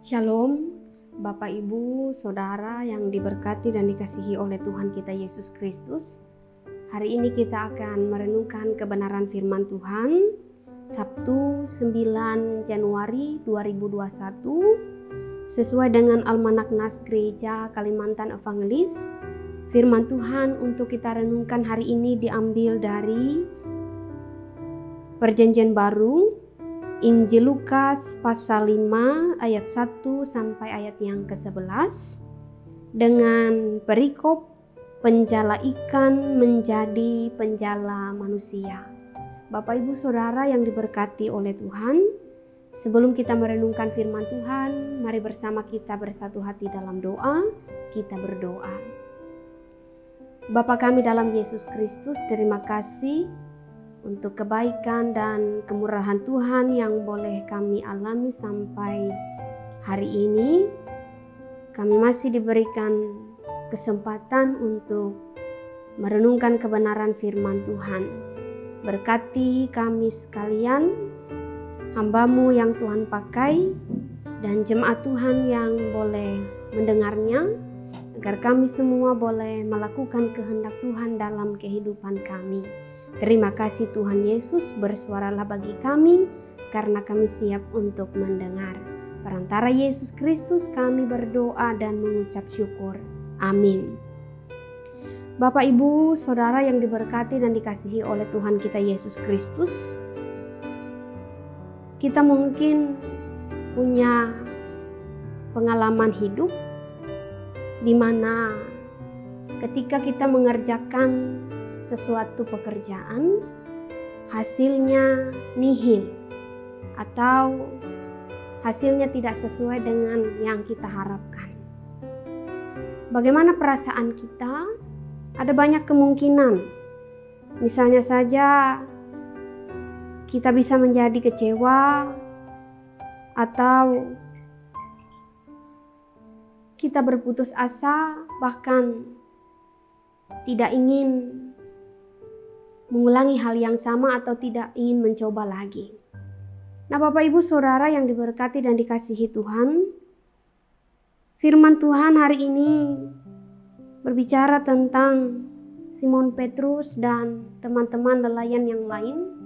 Shalom, Bapak Ibu, Saudara yang diberkati dan dikasihi oleh Tuhan kita Yesus Kristus. Hari ini kita akan merenungkan kebenaran firman Tuhan, Sabtu 9 Januari 2021, sesuai dengan Almanak Nas Gereja Kalimantan Evangelis. Firman Tuhan untuk kita renungkan hari ini diambil dari Perjanjian Baru, Injil Lukas pasal 5 ayat 1 sampai ayat yang ke-11 dengan perikop penjala ikan menjadi penjala manusia. Bapak Ibu Saudara yang diberkati oleh Tuhan, sebelum kita merenungkan firman Tuhan, mari bersama kita bersatu hati dalam doa. Kita berdoa. Bapa kami dalam Yesus Kristus, terima kasih untuk kebaikan dan kemurahan Tuhan yang boleh kami alami sampai hari ini. Kami masih diberikan kesempatan untuk merenungkan kebenaran firman Tuhan. Berkati kami sekalian, hamba-Mu yang Tuhan pakai, dan jemaat Tuhan yang boleh mendengarnya, agar kami semua boleh melakukan kehendak Tuhan dalam kehidupan kami. Terima kasih Tuhan Yesus, bersuaralah bagi kami karena kami siap untuk mendengar. Perantara Yesus Kristus kami berdoa dan mengucap syukur. Amin. Bapak Ibu Saudara yang diberkati dan dikasihi oleh Tuhan kita Yesus Kristus, kita mungkin punya pengalaman hidup di mana ketika kita mengerjakan sesuatu pekerjaan, hasilnya nihil atau hasilnya tidak sesuai dengan yang kita harapkan. Bagaimana perasaan kita? Ada banyak kemungkinan. Misalnya saja kita bisa menjadi kecewa atau kita berputus asa, bahkan tidak ingin mengulangi hal yang sama atau tidak ingin mencoba lagi. Nah, Bapak Ibu Saudara yang diberkati dan dikasihi Tuhan, firman Tuhan hari ini berbicara tentang Simon Petrus dan teman-teman nelayan yang lain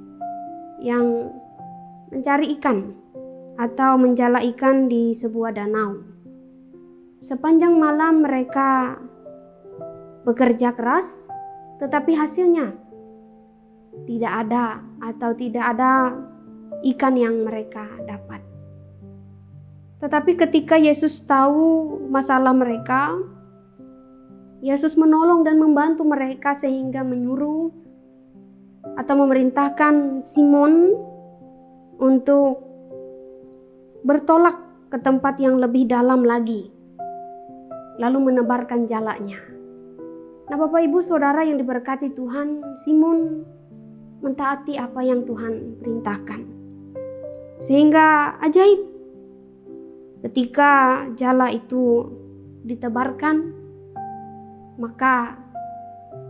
yang mencari ikan atau menjala ikan di sebuah danau. Sepanjang malam mereka bekerja keras, tetapi hasilnya tidak ada ikan yang mereka dapat. Tetapi ketika Yesus tahu masalah mereka, Yesus menolong dan membantu mereka sehingga menyuruh atau memerintahkan Simon untuk bertolak ke tempat yang lebih dalam lagi, lalu menebarkan jalanya. Nah, Bapak Ibu Saudara yang diberkati Tuhan, Simon mentaati apa yang Tuhan perintahkan. Sehingga ajaib, ketika jala itu ditebarkan, maka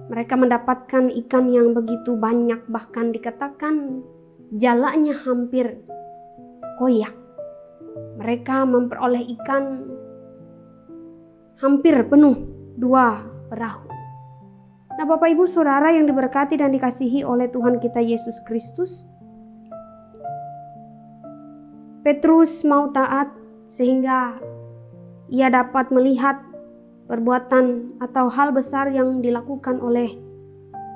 mereka mendapatkan ikan yang begitu banyak, bahkan dikatakan jalanya hampir koyak. Mereka memperoleh ikan hampir penuh 2 perahu. Nah, Bapak Ibu Saudara yang diberkati dan dikasihi oleh Tuhan kita Yesus Kristus, Petrus mau taat sehingga ia dapat melihat perbuatan atau hal besar yang dilakukan oleh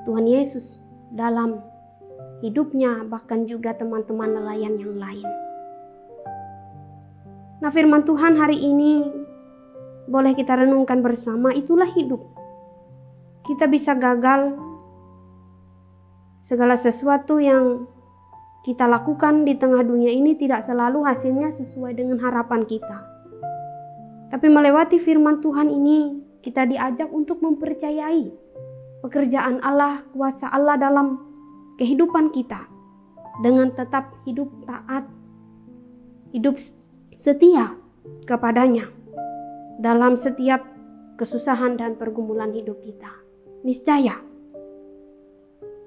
Tuhan Yesus dalam hidupnya, bahkan juga teman-teman nelayan yang lain. Nah, firman Tuhan hari ini boleh kita renungkan bersama, itulah hidup. Kita bisa gagal, segala sesuatu yang kita lakukan di tengah dunia ini tidak selalu hasilnya sesuai dengan harapan kita. Tapi melewati firman Tuhan ini, kita diajak untuk mempercayai pekerjaan Allah, kuasa Allah dalam kehidupan kita, dengan tetap hidup taat, hidup setia kepadanya dalam setiap kesusahan dan pergumulan hidup kita. Niscaya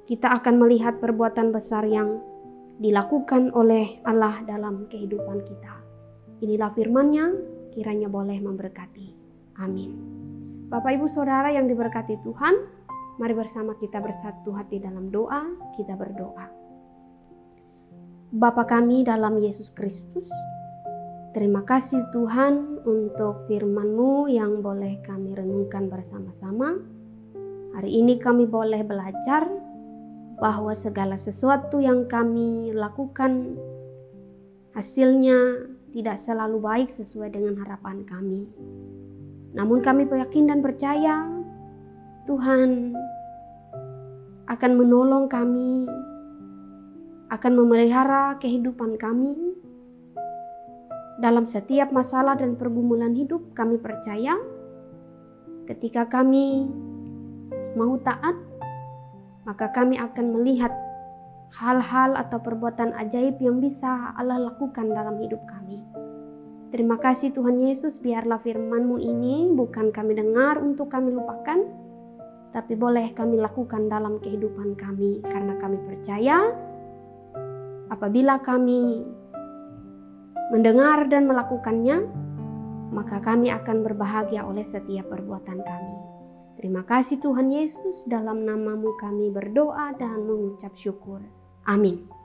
kita akan melihat perbuatan besar yang dilakukan oleh Allah dalam kehidupan kita. Inilah firman-Nya, kiranya boleh memberkati. Amin. Bapak Ibu Saudara yang diberkati Tuhan, mari bersama kita bersatu hati dalam doa, kita berdoa. Bapa kami dalam Yesus Kristus, terima kasih Tuhan untuk firman-Mu yang boleh kami renungkan bersama-sama. Hari ini kami boleh belajar bahwa segala sesuatu yang kami lakukan hasilnya tidak selalu baik sesuai dengan harapan kami. Namun kami yakin dan percaya Tuhan akan menolong kami, akan memelihara kehidupan kami. Dalam setiap masalah dan pergumulan hidup, kami percaya ketika kami mau taat, maka kami akan melihat hal-hal atau perbuatan ajaib yang bisa Allah lakukan dalam hidup kami. Terima kasih Tuhan Yesus, biarlah firman-Mu ini bukan kami dengar untuk kami lupakan, tapi boleh kami lakukan dalam kehidupan kami, karena kami percaya apabila kami mendengar dan melakukannya, maka kami akan berbahagia oleh setiap perbuatan kami. Terima kasih Tuhan Yesus, dalam nama-Mu kami berdoa dan mengucap syukur. Amin.